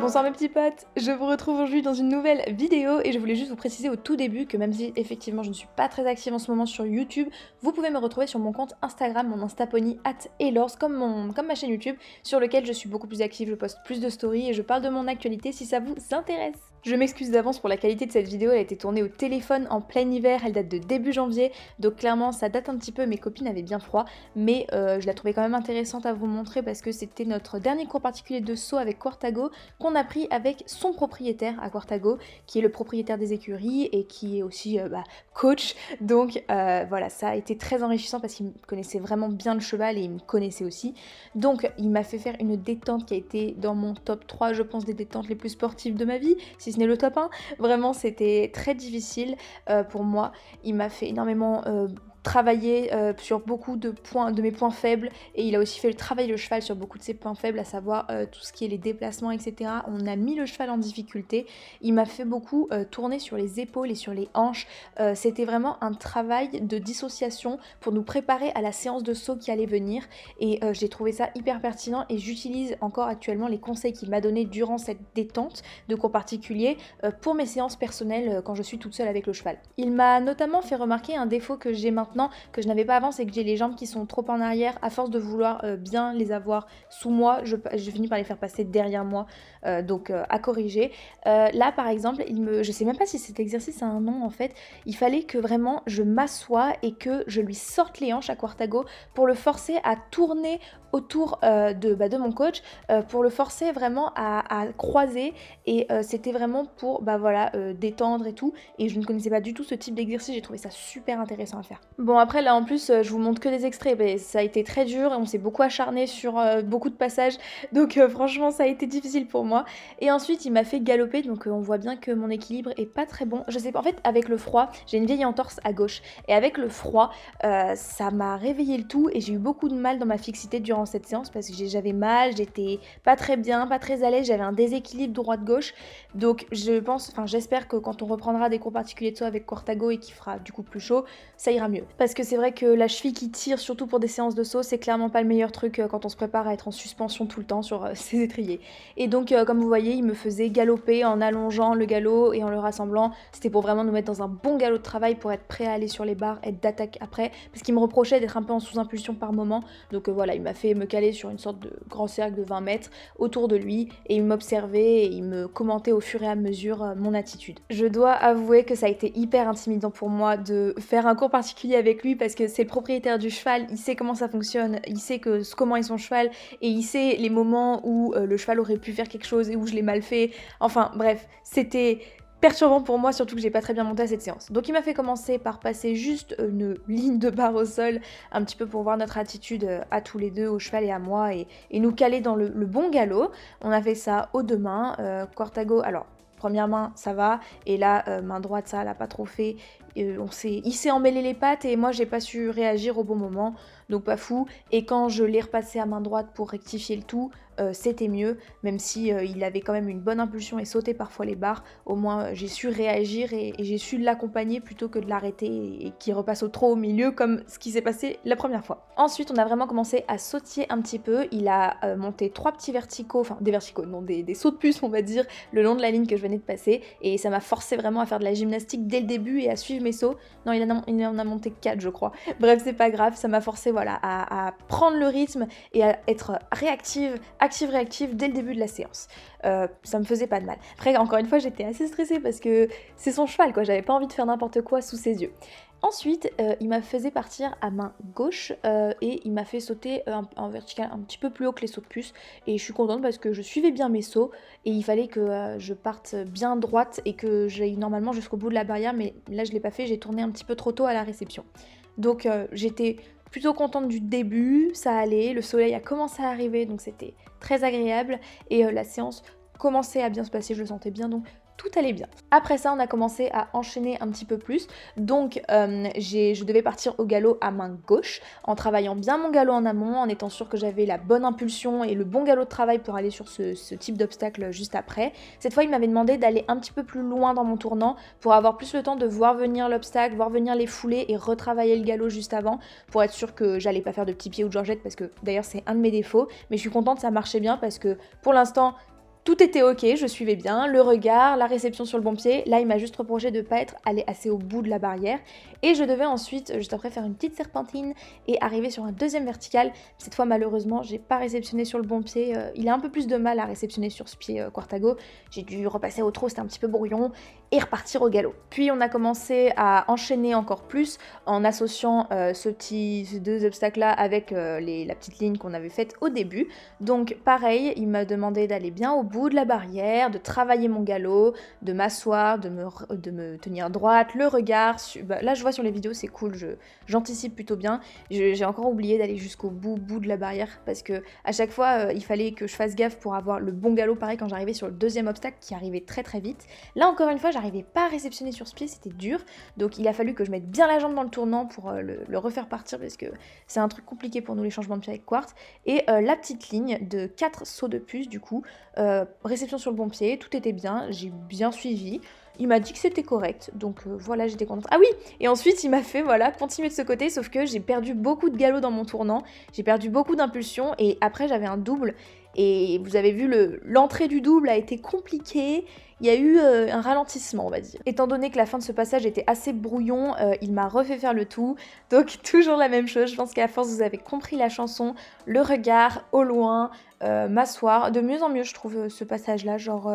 Bonsoir mes petits potes, je vous retrouve aujourd'hui dans une nouvelle vidéo et je voulais juste vous préciser au tout début que même si effectivement je ne suis pas très active en ce moment sur YouTube, vous pouvez me retrouver sur mon compte Instagram, mon instapony @elors comme ma chaîne YouTube sur lequel je suis beaucoup plus active, je poste plus de stories et je parle de mon actualité si ça vous intéresse. Je m'excuse d'avance pour la qualité de cette vidéo, elle a été tournée au téléphone en plein hiver, elle date de début janvier, donc clairement ça date un petit peu, mes copines avaient bien froid, mais je la trouvais quand même intéressante à vous montrer parce que c'était notre dernier cours particulier de saut avec Quartago qu'on a pris avec son propriétaire à Quartago, qui est le propriétaire des écuries et qui est aussi coach, donc voilà, ça a été très enrichissant parce qu'il connaissait vraiment bien le cheval et il me connaissait aussi, donc il m'a fait faire une détente qui a été dans mon top 3 je pense des détentes les plus sportives de ma vie, si ce n'est le top 1, vraiment c'était très difficile pour moi, il m'a fait énormément travailler sur beaucoup de mes points faibles et il a aussi fait le travail le cheval sur beaucoup de ses points faibles, à savoir tout ce qui est les déplacements, etc. On a mis le cheval en difficulté, il m'a fait beaucoup tourner sur les épaules et sur les hanches, c'était vraiment un travail de dissociation pour nous préparer à la séance de saut qui allait venir et j'ai trouvé ça hyper pertinent et j'utilise encore actuellement les conseils qu'il m'a donnés durant cette détente de cours particulier pour mes séances personnelles quand je suis toute seule avec le cheval. Il m'a notamment fait remarquer un défaut que j'ai maintenant, que je n'avais pas avant, c'est que j'ai les jambes qui sont trop en arrière, à force de vouloir bien les avoir sous moi, je finis par les faire passer derrière moi, donc à corriger. Là par exemple, je sais même pas si cet exercice a un nom en fait, il fallait que vraiment je m'assoie et que je lui sorte les hanches à Quartago pour le forcer à tourner autour de mon coach, pour le forcer vraiment à croiser et c'était vraiment pour détendre et tout, et je ne connaissais pas du tout ce type d'exercice, j'ai trouvé ça super intéressant à faire. Bon après là en plus je vous montre que des extraits, mais ça a été très dur et on s'est beaucoup acharné sur beaucoup de passages, donc franchement ça a été difficile pour moi. Et ensuite il m'a fait galoper, donc on voit bien que mon équilibre est pas très bon, je sais pas, en fait avec le froid, j'ai une vieille entorse à gauche et avec le froid ça m'a réveillé le tout et j'ai eu beaucoup de mal dans ma fixité durant cette séance parce que j'avais mal, j'étais pas très bien, pas très à l'aise, j'avais un déséquilibre droite-gauche, donc j'espère que quand on reprendra des cours particuliers de saut avec Quartago et qu'il fera du coup plus chaud, ça ira mieux. Parce que c'est vrai que la cheville qui tire, surtout pour des séances de saut, c'est clairement pas le meilleur truc quand on se prépare à être en suspension tout le temps sur ses étriers. Et donc comme vous voyez, il me faisait galoper en allongeant le galop et en le rassemblant, c'était pour vraiment nous mettre dans un bon galop de travail pour être prêt à aller sur les barres, être d'attaque après, parce qu'il me reprochait d'être un peu en sous-impulsion par moment, donc voilà, il m'a fait me caler sur une sorte de grand cercle de 20 mètres autour de lui et il m'observait et il me commentait au fur et à mesure mon attitude. Je dois avouer que ça a été hyper intimidant pour moi de faire un cours particulier avec lui parce que c'est le propriétaire du cheval, il sait comment ça fonctionne, il sait comment est son cheval et il sait les moments où le cheval aurait pu faire quelque chose et où je l'ai mal fait, enfin bref, c'était perturbant pour moi, surtout que j'ai pas très bien monté à cette séance. Donc il m'a fait commencer par passer juste une ligne de barre au sol, un petit peu pour voir notre attitude à tous les deux, au cheval et à moi, et nous caler dans le bon galop. On a fait ça aux deux mains, Quartago, alors première main ça va, et là main droite ça l'a pas trop fait, il s'est emmêlé les pattes et moi j'ai pas su réagir au bon moment, donc pas fou, et quand je l'ai repassé à main droite pour rectifier le tout, c'était mieux, même si il avait quand même une bonne impulsion et sautait parfois les barres, au moins j'ai su réagir et j'ai su l'accompagner plutôt que de l'arrêter et qu'il repasse trop au milieu comme ce qui s'est passé la première fois. Ensuite on a vraiment commencé à sautiller un petit peu, il a monté 3 petits verticaux, enfin des verticaux, non des sauts de puce on va dire, le long de la ligne que je venais de passer, et ça m'a forcé vraiment à faire de la gymnastique dès le début et à suivre mes sauts. Non il en a monté 4 je crois, bref c'est pas grave, ça m'a forcé voilà à prendre le rythme et à être réactive dès le début de la séance. Ça me faisait pas de mal. Après, encore une fois, j'étais assez stressée parce que c'est son cheval, quoi. J'avais pas envie de faire n'importe quoi sous ses yeux. Ensuite, il m'a fait partir à main gauche et il m'a fait sauter en vertical un petit peu plus haut que les sauts de puce. Et je suis contente parce que je suivais bien mes sauts et il fallait que je parte bien droite et que j'aille normalement jusqu'au bout de la barrière. Mais là, je l'ai pas fait, j'ai tourné un petit peu trop tôt à la réception. Donc j'étais plutôt contente du début, ça allait, le soleil a commencé à arriver, donc c'était très agréable et la séance commençait à bien se passer, je le sentais bien, donc tout allait bien. Après ça, on a commencé à enchaîner un petit peu plus, donc je devais partir au galop à main gauche, en travaillant bien mon galop en amont, en étant sûre que j'avais la bonne impulsion et le bon galop de travail pour aller sur ce type d'obstacle juste après. Cette fois, il m'avait demandé d'aller un petit peu plus loin dans mon tournant pour avoir plus le temps de voir venir l'obstacle, voir venir les foulées et retravailler le galop juste avant pour être sûre que j'allais pas faire de petits pieds ou de georgette, parce que d'ailleurs c'est un de mes défauts, mais je suis contente, ça marchait bien parce que pour l'instant Tout était ok, je suivais bien, le regard, la réception sur le bon pied. Là, il m'a juste reproché de ne pas être allé assez au bout de la barrière. Et je devais ensuite, juste après, faire une petite serpentine et arriver sur un deuxième vertical. Cette fois, malheureusement, j'ai pas réceptionné sur le bon pied. Il a un peu plus de mal à réceptionner sur ce pied Quartago. J'ai dû repasser au trot, c'était un petit peu brouillon, et repartir au galop. Puis on a commencé à enchaîner encore plus en associant ces deux obstacles-là avec la petite ligne qu'on avait faite au début. Donc pareil, il m'a demandé d'aller bien au bout de la barrière, de travailler mon galop, de m'asseoir, de me tenir droite, le regard. Là je vois sur les vidéos c'est cool, j'anticipe plutôt bien. J'ai encore oublié d'aller jusqu'au bout de la barrière parce que à chaque fois il fallait que je fasse gaffe pour avoir le bon galop. Pareil quand j'arrivais sur le deuxième obstacle qui arrivait très très vite. Là encore une fois j'arrivais pas à réceptionner sur ce pied, c'était dur. Donc il a fallu que je mette bien la jambe dans le tournant pour le refaire partir parce que c'est un truc compliqué pour nous les changements de pied avec Quartz. Et la petite ligne de 4 sauts de puce du coup, réception sur le bon pied, tout était bien, j'ai bien suivi. Il m'a dit que c'était correct, donc voilà, j'étais contente. Ah oui, et ensuite il m'a fait voilà continuer de ce côté, sauf que j'ai perdu beaucoup de galop dans mon tournant, j'ai perdu beaucoup d'impulsion et après j'avais un double et vous avez vu l'entrée du double a été compliquée. Il y a eu un ralentissement, on va dire. Étant donné que la fin de ce passage était assez brouillon, il m'a refait faire le tout. Donc toujours la même chose, je pense qu'à force vous avez compris la chanson, le regard au loin, m'asseoir. De mieux en mieux je trouve ce passage-là, genre...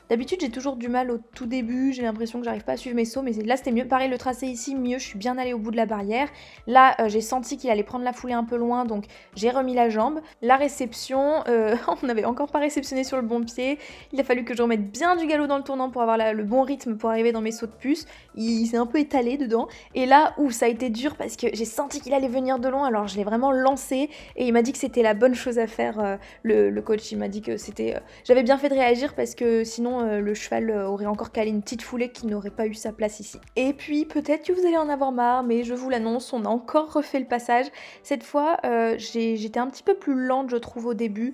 D'habitude j'ai toujours du mal au tout début, j'ai l'impression que j'arrive pas à suivre mes sauts, mais là c'était mieux. Pareil le tracé ici, mieux, je suis bien allée au bout de la barrière. Là j'ai senti qu'il allait prendre la foulée un peu loin, donc j'ai remis la jambe. La réception, on n'avait encore pas réceptionné sur le bon pied, il a fallu que je remette bien du galop dans le tournant pour avoir le bon rythme pour arriver dans mes sauts de puce. Il s'est un peu étalé dedans, et là où ça a été dur parce que j'ai senti qu'il allait venir de loin, alors je l'ai vraiment lancé, et il m'a dit que c'était la bonne chose à faire, le coach, il m'a dit que c'était... J'avais bien fait de réagir parce que sinon le cheval aurait encore calé une petite foulée qui n'aurait pas eu sa place ici. Et puis peut-être que vous allez en avoir marre, mais je vous l'annonce, on a encore refait le passage. Cette fois, j'étais un petit peu plus lente, je trouve, au début.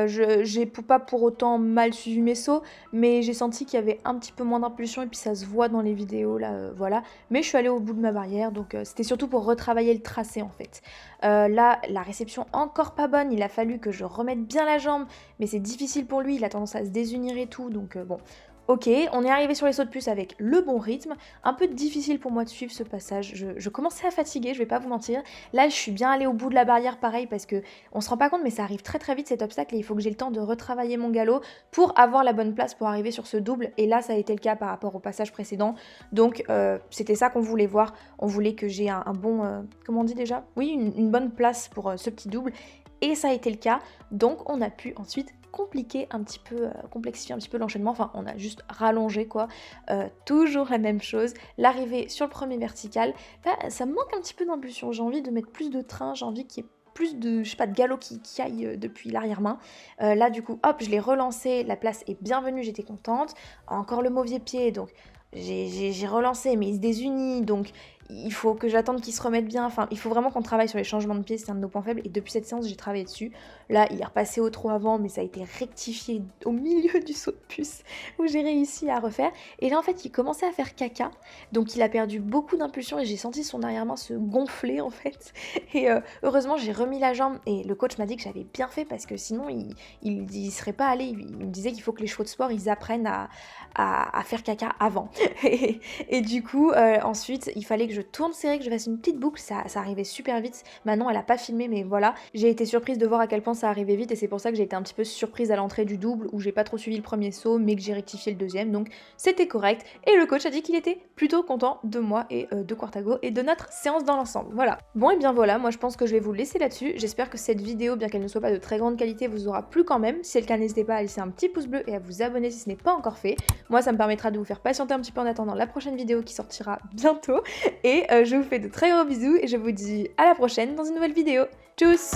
J'ai pas pour autant mal suivi mes sauts, mais j'ai senti qu'il y avait un petit peu moins d'impulsion et puis ça se voit dans les vidéos là, voilà. Mais je suis allée au bout de ma barrière, donc c'était surtout pour retravailler le tracé en fait. Là, la réception encore pas bonne, il a fallu que je remette bien la jambe, mais c'est difficile pour lui, il a tendance à se désunir et tout, donc bon. Ok, on est arrivé sur les sauts de puce avec le bon rythme, un peu difficile pour moi de suivre ce passage, je commençais à fatiguer, je vais pas vous mentir. Là je suis bien allée au bout de la barrière pareil parce que on se rend pas compte mais ça arrive très très vite cet obstacle et il faut que j'ai le temps de retravailler mon galop pour avoir la bonne place pour arriver sur ce double et là ça a été le cas par rapport au passage précédent. Donc c'était ça qu'on voulait voir, on voulait que j'ai un bon, comment on dit déjà? Oui, une bonne place pour ce petit double et ça a été le cas, donc on a pu ensuite compliquer un petit peu, complexifier un petit peu l'enchaînement, enfin on a juste rallongé quoi, toujours la même chose, l'arrivée sur le premier vertical, là ça me manque un petit peu d'impulsion, j'ai envie de mettre plus de train, j'ai envie qu'il y ait plus de, je sais pas, de galop qui aille depuis l'arrière-main. Là du coup hop je l'ai relancé, la place est bienvenue, j'étais contente, encore le mauvais pied donc j'ai relancé mais il se désunit donc il faut que j'attende qu'il se remette bien, enfin il faut vraiment qu'on travaille sur les changements de pied, c'est un de nos points faibles et depuis cette séance j'ai travaillé dessus. Là il est repassé au trot avant mais ça a été rectifié au milieu du saut de puce où j'ai réussi à refaire et là en fait il commençait à faire caca donc il a perdu beaucoup d'impulsion et j'ai senti son arrière-main se gonfler en fait et heureusement j'ai remis la jambe et le coach m'a dit que j'avais bien fait parce que sinon il serait pas allé, il me disait qu'il faut que les chevaux de sport ils apprennent à faire caca avant et du coup ensuite il fallait que je tourne serré, que je fasse une petite boucle, ça arrivait super vite. Maintenant elle a pas filmé mais voilà, j'ai été surprise de voir à quel point ça arrivait vite et c'est pour ça que j'ai été un petit peu surprise à l'entrée du double où j'ai pas trop suivi le premier saut mais que j'ai rectifié le deuxième donc c'était correct et le coach a dit qu'il était plutôt content de moi et de Quartago et de notre séance dans l'ensemble. Voilà. Bon et bien voilà, moi je pense que je vais vous laisser là-dessus. J'espère que cette vidéo, bien qu'elle ne soit pas de très grande qualité, vous aura plu quand même. Si c'est le cas, n'hésitez pas à laisser un petit pouce bleu et à vous abonner si ce n'est pas encore fait. Moi ça me permettra de vous faire patienter un petit peu en attendant la prochaine vidéo qui sortira bientôt et je vous fais de très gros bisous et je vous dis à la prochaine dans une nouvelle vidéo. Tchuss!